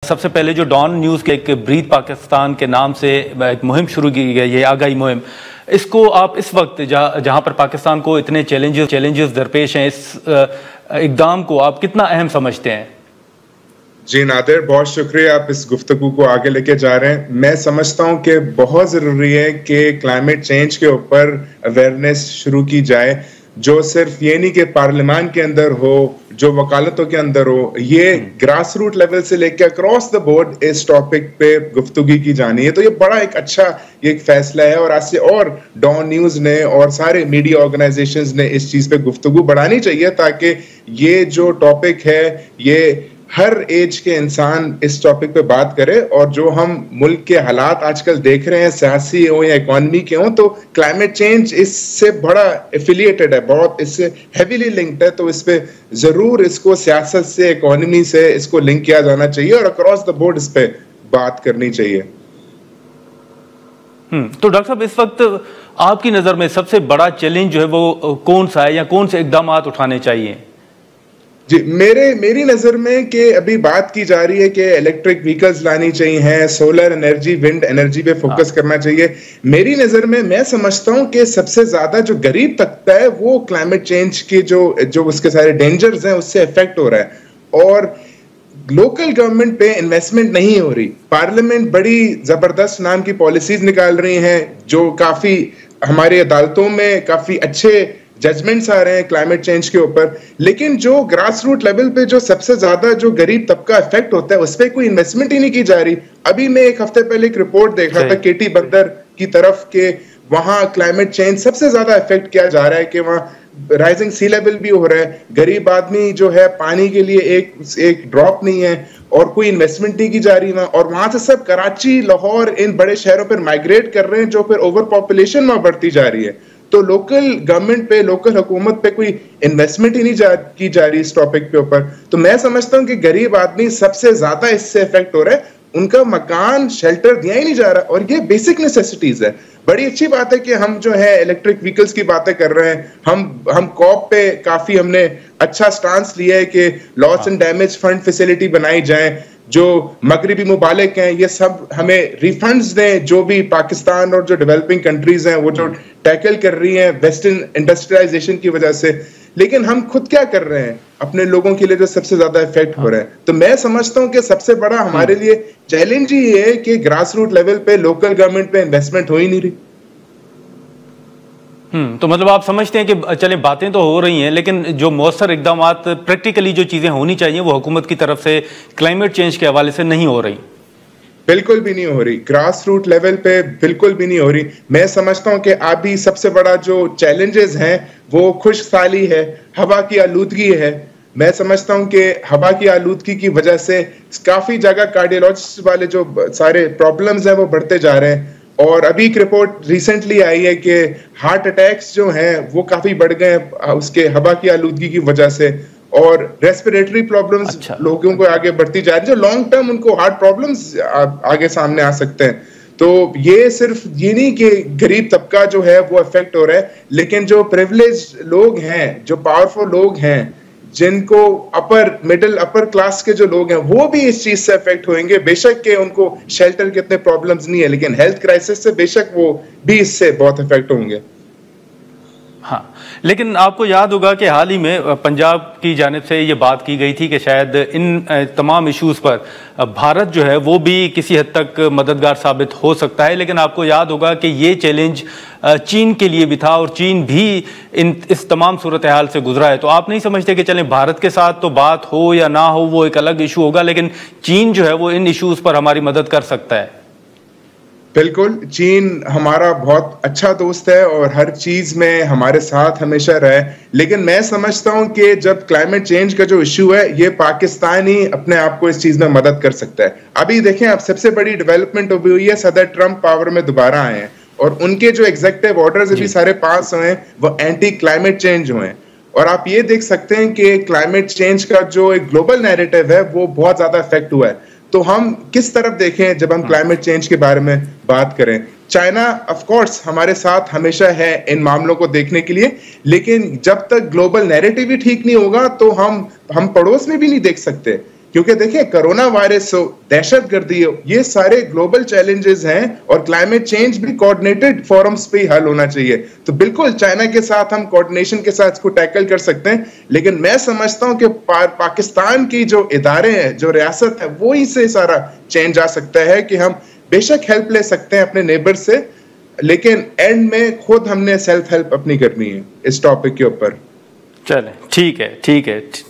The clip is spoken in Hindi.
सबसे पहले जो डॉन न्यूज़ के एक ब्रीथ पाकिस्तान के नाम से एक मुहिम शुरू की गई है, आगाही मुहिम, इसको आप इस वक्त जहां पर पाकिस्तान को इतने चैलेंजेस दरपेश हैं, इस इक़दाम को आप कितना अहम समझते हैं? जी नादिर, बहुत शुक्रिया, आप इस गुफ्तगू को आगे लेके जा रहे हैं। मैं समझता हूं कि बहुत ज़रूरी है कि क्लाइमेट चेंज के ऊपर अवेयरनेस शुरू की जाए, जो सिर्फ ये नहीं कि पार्लियामान के अंदर हो, जो वकालतों के अंदर हो, ये ग्रास रूट लेवल से लेकर अक्रॉस द बोर्ड इस टॉपिक पे गुफ्तगू की जानी है। तो ये बड़ा एक फैसला है और आज से और डॉन न्यूज़ ने और सारे मीडिया ऑर्गेनाइजेशंस ने इस चीज़ पे गुफ्तगू बढ़ानी चाहिए, ताकि ये जो टॉपिक है ये हर एज के इंसान इस टॉपिक पे बात करे। और जो हम मुल्क के हालात आजकल देख रहे हैं, सियासी हो या इकोनॉमी के हो, तो क्लाइमेट चेंज इससे बड़ा एफिलिएटेड है, बहुत इससे हैवीली लिंक्ड है। तो इस पे जरूर इसको सियासत से, इकोनॉमी से इसको लिंक किया जाना चाहिए और अक्रॉस द बोर्ड इस पे बात करनी चाहिए। तो डॉक्टर साहब, इस वक्त आपकी नजर में सबसे बड़ा चैलेंज जो है वो कौन सा है, या कौन से इकदाम उठाने चाहिए? जी, मेरी नजर में कि अभी बात की जा रही है कि इलेक्ट्रिक व्हीकल्स लानी चाहिए हैं, सोलर एनर्जी, विंड एनर्जी पे फोकस करना चाहिए। मेरी नजर में मैं समझता हूं कि सबसे ज्यादा जो गरीब तबका है वो क्लाइमेट चेंज की जो उसके सारे डेंजर्स हैं उससे इफेक्ट हो रहा है, और लोकल गवर्नमेंट पे इन्वेस्टमेंट नहीं हो रही। पार्लियामेंट बड़ी जबरदस्त नाम की पॉलिसीज निकाल रही हैं, जो काफी हमारी अदालतों में काफी अच्छे जजमेंट्स आ रहे हैं क्लाइमेट चेंज के ऊपर, लेकिन जो ग्रास रूट लेवल पे जो सबसे ज्यादा जो गरीब तबका इफेक्ट होता है उस पर कोई इन्वेस्टमेंट ही नहीं की जा रही। अभी मैं एक हफ्ते पहले एक रिपोर्ट देख रहा था केटी बंदर की तरफ के, वहां क्लाइमेट चेंज सबसे ज्यादा इफेक्ट किया जा रहा है कि वहां राइजिंग सी लेवल भी हो रहा है, गरीब आदमी जो है पानी के लिए एक ड्रॉप नहीं है और कोई इन्वेस्टमेंट नहीं की जा रही वहां, और वहां से सब कराची, लाहौर, इन बड़े शहरों पर माइग्रेट कर रहे हैं, जो फिर ओवर पॉपुलेशन वहां बढ़ती जा रही है। तो लोकल गवर्नमेंट पे, लोकल हुकूमत पे कोई इन्वेस्टमेंट ही नहीं की जा रही इस टॉपिक के ऊपर। तो मैं समझता हूं कि गरीब आदमी सबसे ज्यादा इससे इफेक्ट हो रहा है, उनका मकान, शेल्टर दिया ही नहीं जा रहा, और ये बेसिक नेसेसिटीज है। बड़ी अच्छी बात है कि हम जो है इलेक्ट्रिक व्हीकल्स की बातें कर रहे हैं, हम कॉप पे काफी हमने अच्छा स्टांस लिया है कि loss and damage fund facility बनाई जाए, जो मगरबी मुबालिक हैं ये सब हमें रिफंड्स दें, जो भी पाकिस्तान और जो डेवलपिंग कंट्रीज हैं वो जो टैकल कर रही हैं वेस्टर्न इंडस्ट्रियलाइजेशन की वजह से। लेकिन हम खुद क्या कर रहे हैं अपने लोगों के लिए जो सबसे ज्यादा इफेक्ट हो रहा है? तो मैं समझता हूं कि सबसे बड़ा हमारे लिए चैलेंज ही है कि ग्रास रूट लेवल पे लोकल गवर्नमेंट पे इन्वेस्टमेंट हो ही नहीं रही। तो मतलब आप समझते हैं कि चले बातें तो हो रही हैं, लेकिन जो मौसर इकदाम, प्रैक्टिकली जो चीजें होनी चाहिए वो हुकूमत की तरफ से क्लाइमेट चेंज के हवाले से नहीं हो रही। बिल्कुल भी नहीं हो रही, ग्रास रूट लेवल पे बिल्कुल भी नहीं हो रही। मैं समझता हूं कि अभी सबसे बड़ा जो चैलेंजेस हैं वो खुशहाली है, हवा की आलूदगी है। मैं समझता हूं कि हवा की आलूदगी की वजह से काफी जगह कार्डियोलॉजिस्ट वाले जो सारे प्रॉब्लम्स हैं वो बढ़ते जा रहे हैं, और अभी एक रिपोर्ट रिसेंटली आई है कि हार्ट अटैक्स जो हैं वो काफी बढ़ गए उसके हवा की आलूदगी की वजह से, और रेस्पिरेटरी प्रॉब्लम्स लोगों को आगे बढ़ती जा रही है, जो लॉन्ग टर्म उनको हार्ट प्रॉब्लम्स आगे सामने आ सकते हैं। तो ये सिर्फ ये नहीं कि गरीब तबका जो है वो इफेक्ट हो रहा है, लेकिन जो प्रिविलेज्ड लोग हैं, जो पावरफुल लोग हैं, जिनको अपर क्लास के जो लोग हैं, वो भी इस चीज से इफेक्ट होंगे। बेशक के उनको शेल्टर के इतने प्रॉब्लम्स नहीं है, लेकिन हेल्थ क्राइसिस से बेशक वो भी इससे बहुत इफेक्ट होंगे। हाँ, लेकिन आपको याद होगा कि हाल ही में पंजाब की जानिब से ये बात की गई थी कि शायद इन तमाम इश्यूज़ पर भारत जो है वो भी किसी हद तक मददगार साबित हो सकता है। लेकिन आपको याद होगा कि ये चैलेंज चीन के लिए भी था, और चीन भी इस तमाम सूरत हाल से गुजरा है। तो आप नहीं समझते कि चलें भारत के साथ तो बात हो या ना हो वो एक अलग इशू होगा, लेकिन चीन जो है वो इन इशूज़ पर हमारी मदद कर सकता है? बिल्कुल, चीन हमारा बहुत अच्छा दोस्त है और हर चीज में हमारे साथ हमेशा रहे, लेकिन मैं समझता हूं कि जब क्लाइमेट चेंज का जो इश्यू है ये पाकिस्तान ही अपने आप को इस चीज में मदद कर सकता है। अभी देखें, अब सबसे बड़ी डेवलपमेंट हुई है, सदर ट्रंप पावर में दोबारा आए हैं, और उनके जो एग्जीक्यूटिव ऑर्डर्स अभी सारे पास हुए हैं वो एंटी क्लाइमेट चेंज हुए हैं। और आप ये देख सकते हैं कि क्लाइमेट चेंज का जो एक ग्लोबल नैरेटिव है वो बहुत ज्यादा इफेक्ट हुआ है। तो हम किस तरफ देखें जब हम क्लाइमेट चेंज के बारे में बात करें? चाइना ऑफ कोर्स हमारे साथ हमेशा है इन मामलों को देखने के लिए, लेकिन जब तक ग्लोबल नैरेटिव ही ठीक नहीं होगा तो हम पड़ोस में भी नहीं देख सकते। क्योंकि देखिए कोरोना वायरस हो, दहशतगर्दी हो, ये सारे ग्लोबल चैलेंजेस हैं और क्लाइमेट चेंज भी कोऑर्डिनेटेड फोरम्स पे ही हल होना चाहिए। तो बिल्कुल चाइना के साथ हम कोऑर्डिनेशन के साथ इसको टैकल कर सकते हैं, लेकिन मैं समझता हूं कि पाकिस्तान की जो इदारे हैं, जो रियासत है, वो ही से सारा चेंज आ सकता है कि हम बेशक हेल्प ले सकते हैं अपने नेबर से, लेकिन एंड में खुद हमने सेल्फ हेल्प अपनी करनी है इस टॉपिक के ऊपर। चलें, ठीक है, ठीक है।